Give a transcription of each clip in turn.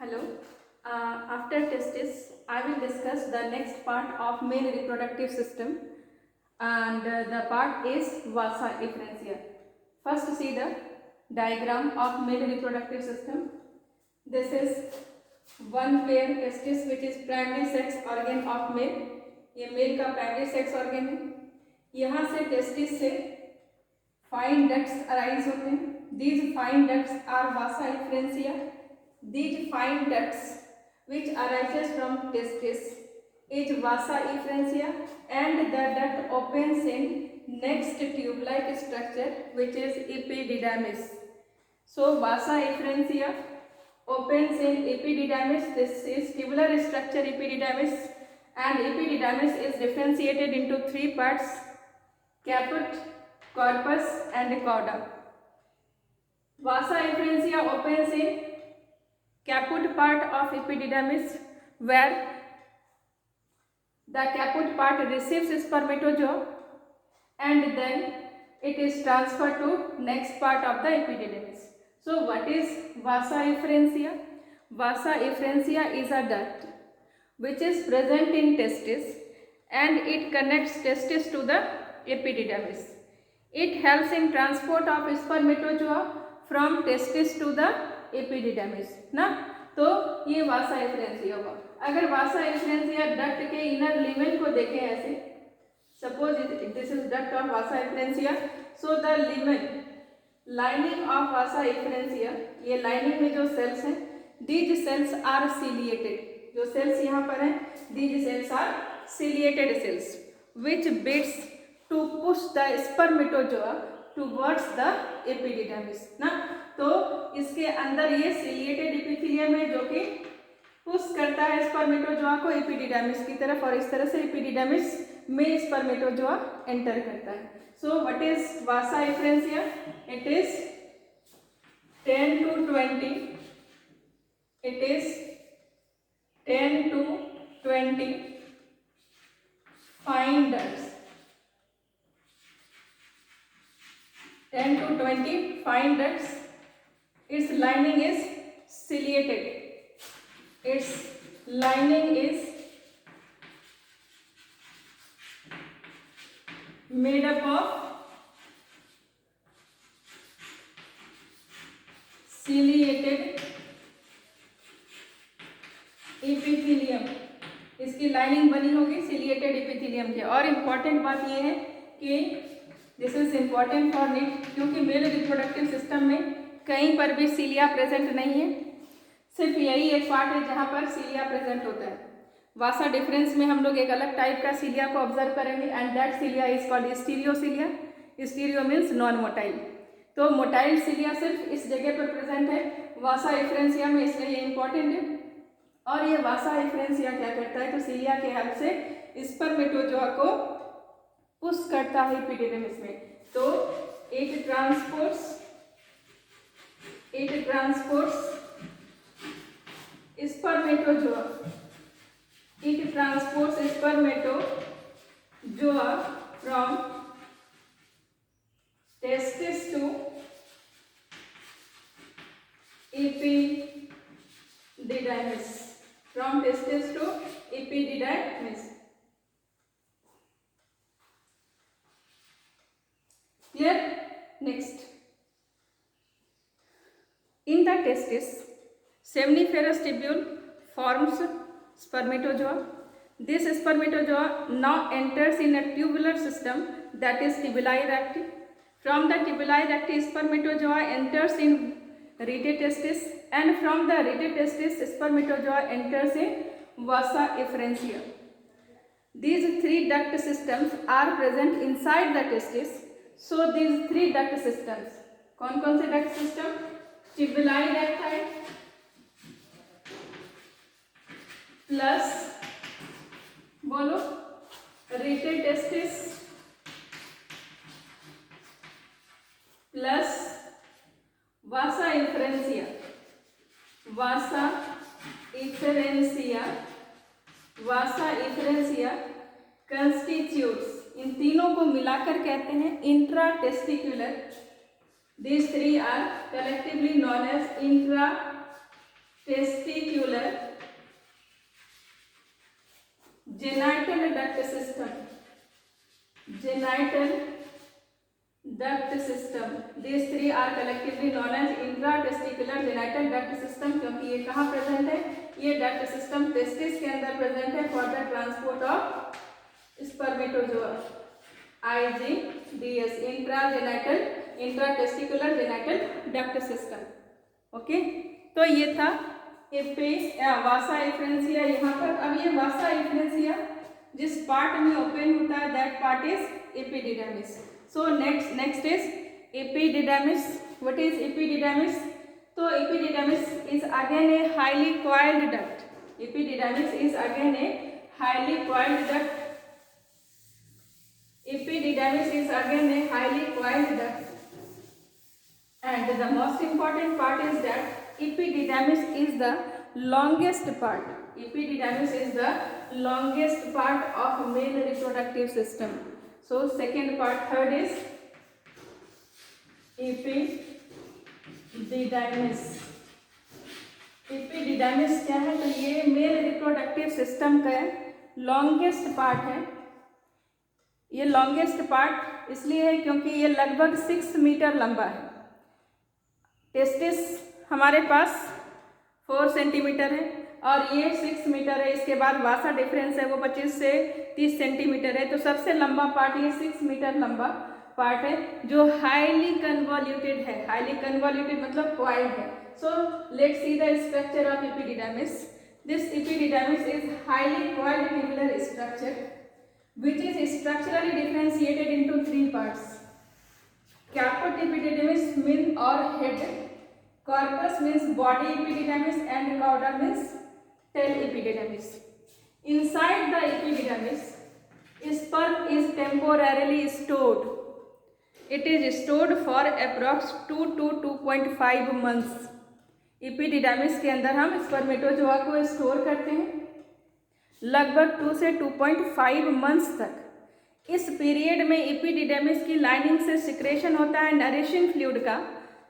Hello. After testis, I will discuss the next part of male reproductive system, and the part is vasa efferentia. First, see the diagram of male reproductive system. This is one pair testis, which is primary sex organ of male. ये mail का primary sex organ है. यहाँ से testis से fine ducts arise होते हैं. These fine ducts are vasa efferentia. These fine ducts which arises from testis is vasa efferentia, and the duct opens in next tube-like structure which is epididymis. So vasa efferentia opens in epididymis. This is tubular structure epididymis, and epididymis is differentiated into three parts: caput, corpus and cauda. Vasa efferentia opens in caput part of epididymis, where the caput part receives spermatozoa and then it is transferred to next part of the epididymis. So what is vasa efferentia? Vasa efferentia is a duct which is present in testis and it connects testis to the epididymis. It helps in transport of spermatozoa from testis to the epididymis ना. तो ये वासा एफरेंसिया हुआ. अगर वासा एफरेंसिया duct के inner लिमेंट को देखें ऐसे, suppose this is duct of vasa efferentia. So the lumen lining of vasa efferentia, ये लाइनिंग में जो सेल्स हैं, दीज सेल्स आर सिलिएटेड. जो सेल्स यहाँ पर हैं, these cells are ciliated cells which beats to push the spermatozoa towards the epididymis ना. तो इसके अंदर ये सिलिएटेड एपिथेलियम है जो कि पुश करता है स्पर्मेटोजोआ को एपिडिडमिस की तरफ, और इस तरह से एपिडिडमिस में स्पर्मेटोजोआ एंटर करता है. So what is Vasa एफरेंसिया? It is 10 to 20. It is 10 to 20 fine ducts. 10 to 20 fine ducts. Its lining is ciliated. Its lining is made up of ciliated epithelium. इसकी लाइनिंग बनी होगी ciliated epithelium के. और important बात यह है कि this is important for NEET, क्योंकि मेल रिप्रोडक्टिव सिस्टम में कहीं पर भी सीलिया प्रेजेंट नहीं है. सिर्फ यही एक पार्ट है जहाँ पर सीलिया प्रेजेंट होता है. वासा डिफरेंस में हम लोग एक अलग टाइप का सीलिया को ऑब्जर्व करेंगे, and that cilia is called stereocilia. Stereo means non motile. तो मोटाइल सीलिया सिर्फ इस जगह पर प्रेजेंट है वासा एफरेंसिया में, इसलिए ये इंपॉर्टेंट है. और ये वासा एफरेंसिया क्या करता है? तो सीलिया के हेल्प से स्पर्मेटोजोआ को पुश करता है एपिडिडमिस में. तो it transports spermatozoa. It transports spermatozoa from testis to epididymis. From testis to epididymis. Clear? Next. In the testis, seminiferous tubule forms spermatozoa. This spermatozoa now enters in a tubular system, that is tubuli recti. From the tubuli recti, spermatozoa enters in rete testis, and from the rete testis, spermatozoa enters in vasa efferentia. These three duct systems are present inside the testis. So these three duct systems, कौन से duct system? Tubuli recti plus बोलो rete testis plus vasa efferentia. vasa efferentia constitutes, इन तीनों को मिलाकर कहते हैं इंट्राटेस्टिकुलर. These three are collectively known as intratesticular testicular genital duct system, genital duct system, these three are collectively known as intratesticular genital duct system, क्योंकि ये कहाँ present है, ये डक्ट सिस्टम टेस्टिस के अंदर प्रेजेंट है for the transport of spermatozoa, IGDS, intratesticular genital duct system. Okay, तो ये था वासा एफ्रेंसिया यहाँ पर। अब ये वासा एफ्रेंसिया जिस पार्ट में ओपन होता है that part is epididymis. So next is epididymis. What is epididymis? तो epididymis is again a highly coiled duct. Epididymis is again a highly coiled duct. Epididymis is again a highly coiled duct, and the most important part is that epididymis is the longest part. Epididymis is the longest part of male reproductive system. So second part, third is epididymis. Epididymis क्या है? तो ये mail reproductive system का longest part है। ये longest part इसलिए है क्योंकि ये लगभग 6 मीटर लंबा है। टेस्टिस हमारे पास 4 सेंटीमीटर है और ये 6 मीटर है। इसके बाद वासा डिफरेंस है वो 25 से 30 सेंटीमीटर है। तो सबसे लंबा पार्ट ये 6 मीटर लंबा पार्ट है जो हाईली कन्वॉल्यूटेड है। हाईली कन्वॉल्यूटेड मतलब कॉइल्ड है। So let's see the structure of epididymis. This epididymis is highly coiled tubular structure which is structurally differentiated into 3 parts. Caput epididymis means or head, corpus means body epididymis, and cauda means tail epididymis. Inside the epididymis, sperm is temporarily stored. It is stored for approx 2 to 2.5 months. epididymis के अंदर हम spermatozoa को store करते हैं लगभग 2 से 2.5 months तक। इस पीरियड में एपिडिडर्मिस की लाइनिंग से सिक्रेशन होता है नरिशिंग फ्लूइड का,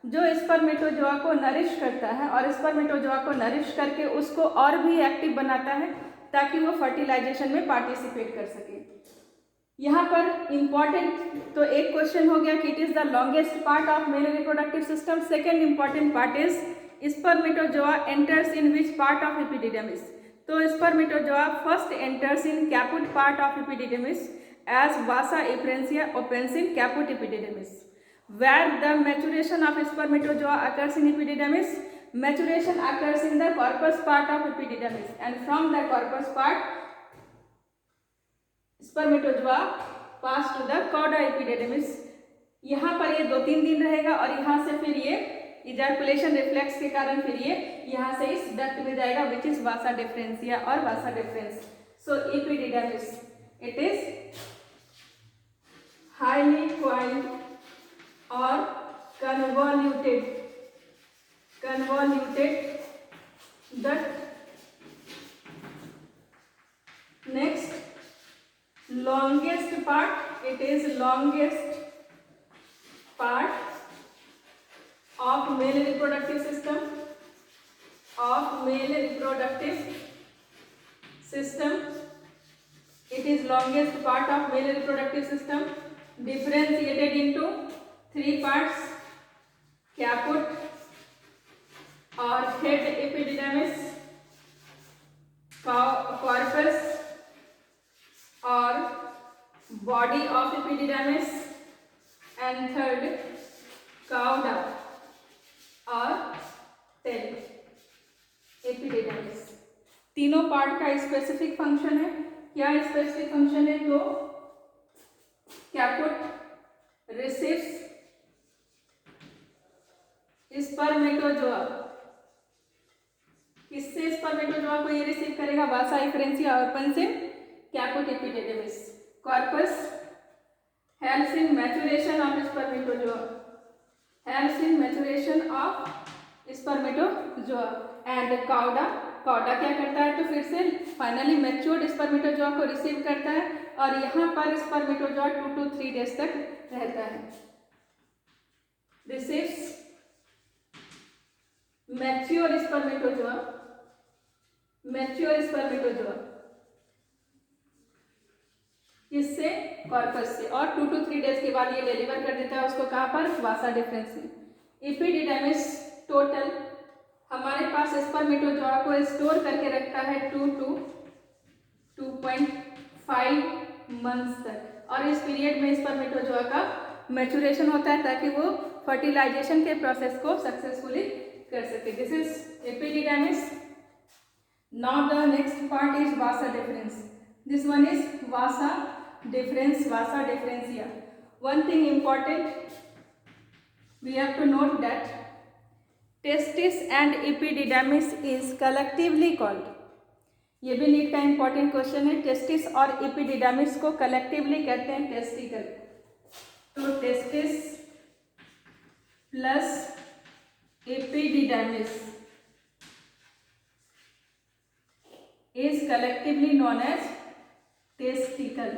जो स्पर्मेटोजोआ को नरिश करता है और स्पर्मेटोजोआ को नरिश करके उसको और भी एक्टिव बनाता है ताकि वो फर्टिलाइजेशन में पार्टिसिपेट कर सके। यहाँ पर इम्पॉर्टेंट तो एक क्वेश्चन हो गया कि it is the longest part of male reproductive system. Second important part is spermatozoa enters in which part of epididymis. तो spermatozoa first enters in caput part of epididymis as vasa efferentia opens in caput epididymis. Where the maturation of spermatozoa occurs in epididymis, maturation occurs in the corpus part of epididymis, and from the corpus part spermatozoa pass to the cauda epididymis. यहाँ पर ये 2-3 दिन रहेगा और यहाँ से फिर ये इजैकुलेशन रिफ्लेक्स के कारण फिर ये यहाँ से इस डक्ट में जाएगा विच इज वासा डिफरेंसिया और vasa deferens. So epididymis it is highly coiled और convoluted duct. Next longest part, it is longest part of male reproductive system, it is longest part of male reproductive system, differentiated into 3 parts: caput or head epididymis, corpus or body of epididymis, and third cauda और tell एपिडिडर्मिस। तीनों part का specific function है। क्या specific function है? तो caput receives spermatozoa. किससे spermatozoa को ये रिसीव करेगा? Vasa efferentia opens in caput epididymis. Corpus helps in maturation of spermatozoa, helps in maturation of spermatozoa, and cauda क्या करता है? तो फिर से फाइनली मैच्योर्ड स्पर्मेटोजोआ को रिसीव करता है और यहाँ पर स्पर्मेटोजोआ 2 to 3 डेज तक रहता है। Receives mature spermatozoa mature spermatozoa, किससे? कॉर्पस से, और 2 to 3 डेज के बाद ये डिलीवर कर देता है उसको कहाँ पर? वासा डिफरेंस में। एपिडिडाइमिस टोटल हमारे पास स्पर्मेटोजोआ को स्टोर करके रखता है 2 to 2.5 मंथ्स तक, और इस पीरियड में स्पर्मेटोजोआ का मैचुरेशन होता है ताकि वो फर्टिलाइजेशन के प्रोसेस को सक्सेसफुली कर सके। This is epididymis. Now the next part is vasa deferens. This one is vasa deferens, vasa deferentia. One thing important, we have to note that testis and epididymis is collectively called, ये भी NEET का important question है। Testis और epididymis को collectively कहते हैं testicle. तो testis plus epididymis is collectively known as testicle.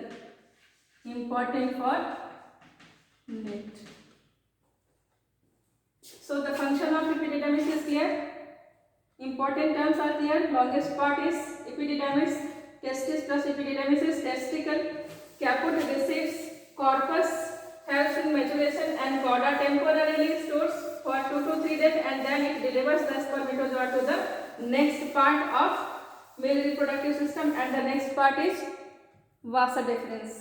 Important for NET. So the function of epididymis is clear. Important terms are clear. Longest part is epididymis. Testis plus epididymis is testicle. Caput receives corpus, helps in maturation, and chorda temporarily stores for 2 to 3 days, and then it delivers the spermatozoa to the next part of male reproductive system, and the next part is vasa deferens.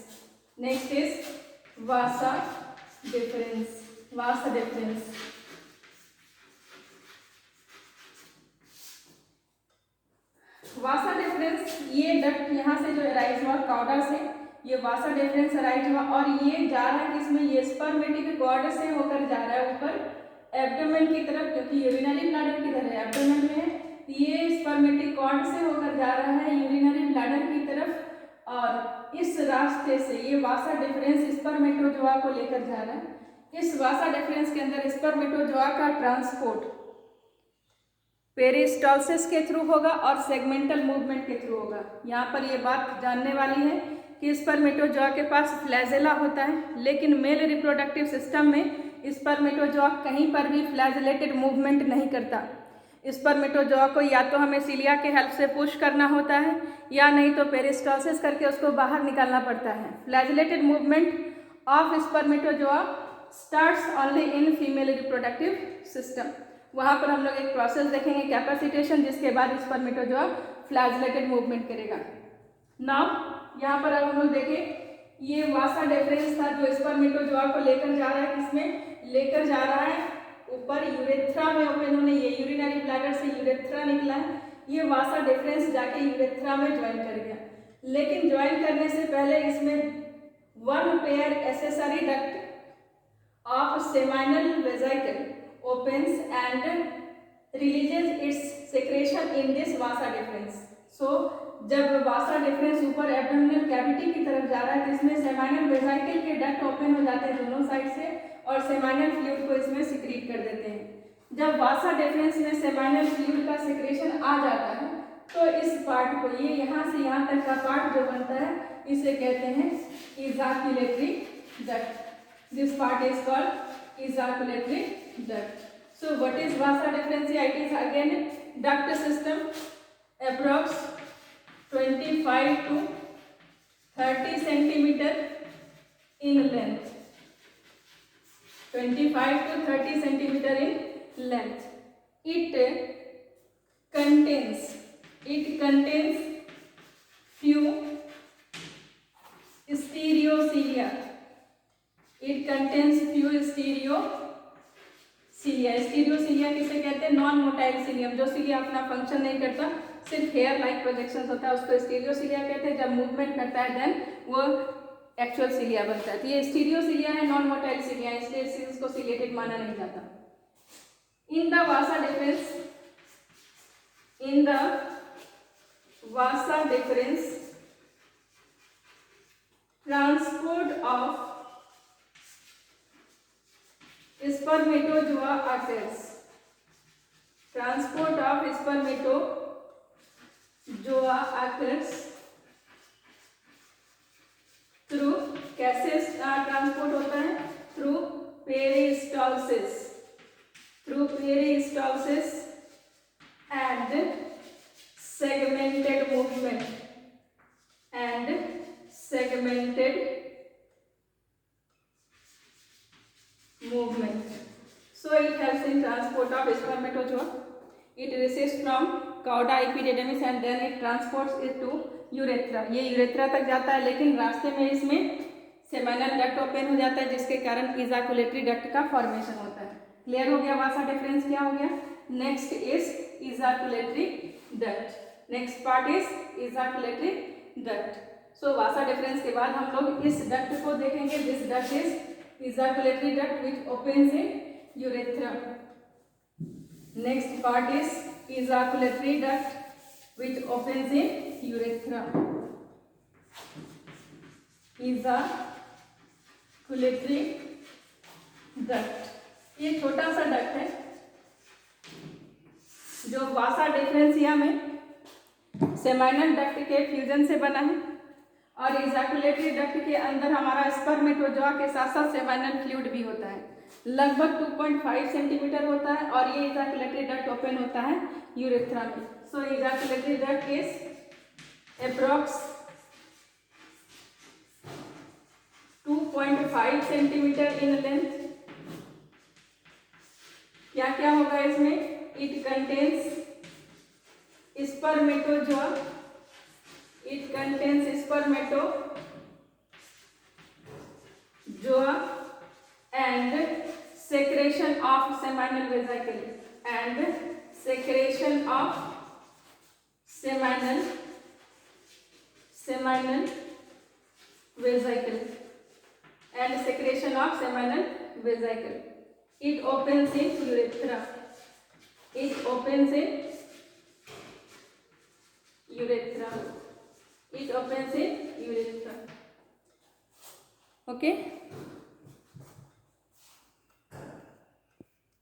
Next is vasa deferens. Vasa deferens. Vasa difference, ये duct यहाँ से जो arise हुआ chorda से, ये वासा difference arise हुआ, और ये जा रहा है किसमें? ये स्पर्मेटिक कॉर्ड से होकर जा रहा है ऊपर एब्डोमेन की तरफ, क्योंकि यूरिनरी ब्लैडर किधर है? एब्डोमेन में है। ये स्पर्मेटिक कॉर्ड से होकर जा रहा है यूरिनरी ब्लैडर की तरफ, और इस रास्ते से ये वासा डिफरेंस स्पर्मेटोजोआ को लेकर जा रहा है। इस वासा डिफरेंस के अंदर स्पर्मेटोजोआ का ट्रांसपोर्ट पेरिस्टॉल्सिस के थ्रू होगा और सेगमेंटल मूवमेंट के थ्रू होगा। यहाँ पर ये बात जानने वाली है कि स्पर्मेटोजोआ के पास फ्लैजेला होता है, लेकिन मेल रिप्रोडक्टिव सिस्टम में स्पर्मेटोजोआ कहीं पर भी फ्लैजेलेटेड मूवमेंट नहीं करता। स्पर्मेटोजोआ को या तो हमें सिलिया के हेल्प से पुश करना होता है, या नहीं तो पेरिस्टॉल्सिस करके उसको बाहर निकालना पड़ता है। Flagellated movement of spermatozoa starts only in female reproductive system. वहाँ पर हम लोग एक प्रोसेस देखेंगे कैपेसिटेशन, जिसके बाद स्पर्मेटोजोआ फ्लैजेलेटेड मूवमेंट करेगा। नाउ यहाँ पर अब हम लोग देखें, ये वासा डिफरेंस था जो स्पर्मेटोजोआ को लेकर जा रहा है, किसमें लेकर जा रहा है? ऊपर यूरेथ्रा में ओपन होने, ये यूरिनरी ब्लैडर से यूरेथ्रा निकला है, ये वासा डिफरेंस जाके यूरेथ्रा में ज्वाइन कर गया। लेकिन ज्वाइन करने से पहले इसमें 1 pair accessory duct of seminal vesicle opens and releases its secretion in this vasa deferens. So जब वासा डिफरेंस ऊपर एब्डोमिनल कैविटी की तरफ जा रहा है तो इसमें सेमाइनल वेसिकल के डक्ट ओपन हो जाते हैं दोनों साइड से, और सेमाइनल फ्लूइड को इसमें सिक्रीट कर देते हैं। जब वासा डिफरेंस में सेमाइनल फ्लूइड का सिक्रेशन आ जाता है तो इस पार्ट को, ये यहाँ से यहाँ तक का पार्ट जो बनता है, इसे कहते हैं ejaculatory duct. This part is called ejaculatory duct. So what is vasa differentia? It is again duct system, approx 25 to 30 centimeter in length. 25 to 30 centimeter in length. It contains few stereocilia. It contains few stereocilia. स्टीरियोसिलिया किसे कहते हैं? Non motile psyllium, जो cilia अपना function नहीं करता, सिर्फ hair like projection होता है, उसको स्टीरियोसिलिया कहते हैं। जब मूवमेंट करता है देन वो एक्चुअल सिलिया बनता है। तो ये स्टीरियोसिलिया है, नॉन मोटाइल सिलिया, इसलिए इसको सिलिएटेड माना नहीं जाता। In the vasa deferens, in the vasa deferens transport of spermatozoa occurs. Transport of spermatozoa occurs through, कैसे ट्रांसपोर्ट होता है? Through peristalsis, and segmented movement and segmented movement. So it helps in transport of spermatozoa. It receives from cauda epididymis and then it transports it to urethra. ये urethra तक जाता है, लेकिन रास्ते में इसमें सेमिनल डक्ट ओपन हो जाता है, जिसके कारण इजाकुलेटरी डक्ट का फॉर्मेशन होता है. क्लियर हो गया वासा डिफरेंस क्या हो गया. Next is ejaculatory duct. Next part is ejaculatory duct. So vasa deferens के बाद हम लोग इस डक्ट को देखेंगे. This duct is ejaculatory duct which opens in urethra. Next part is ejaculatory duct which opens in urethra. Ejaculatory duct. ये छोटा सा डक्ट है जो वासा डिफरेंसिया में सेमाइनल डक्ट के फ्यूजन से बना है और इजाकुलेटरी डक्ट के अंदर हमारा स्पर्मेटोजोआ के साथ साथ सेमाइनल फ्लूइड भी होता है. लगभग 2.5 सेंटीमीटर होता है और ये इजाकुलेटरी डक्ट ओपन होता है यूरेथ्रा में. So ejaculatory duct is approx 2.5 centimetre in length. क्या क्या होगा इसमें. It contains spermatozoa. It contains spermatozoa and secretion of seminal vesicle and secretion of seminal vesicle and secretion of seminal vesicle. It opens in urethra. It opens in urethra. It opens in urethra. Okay.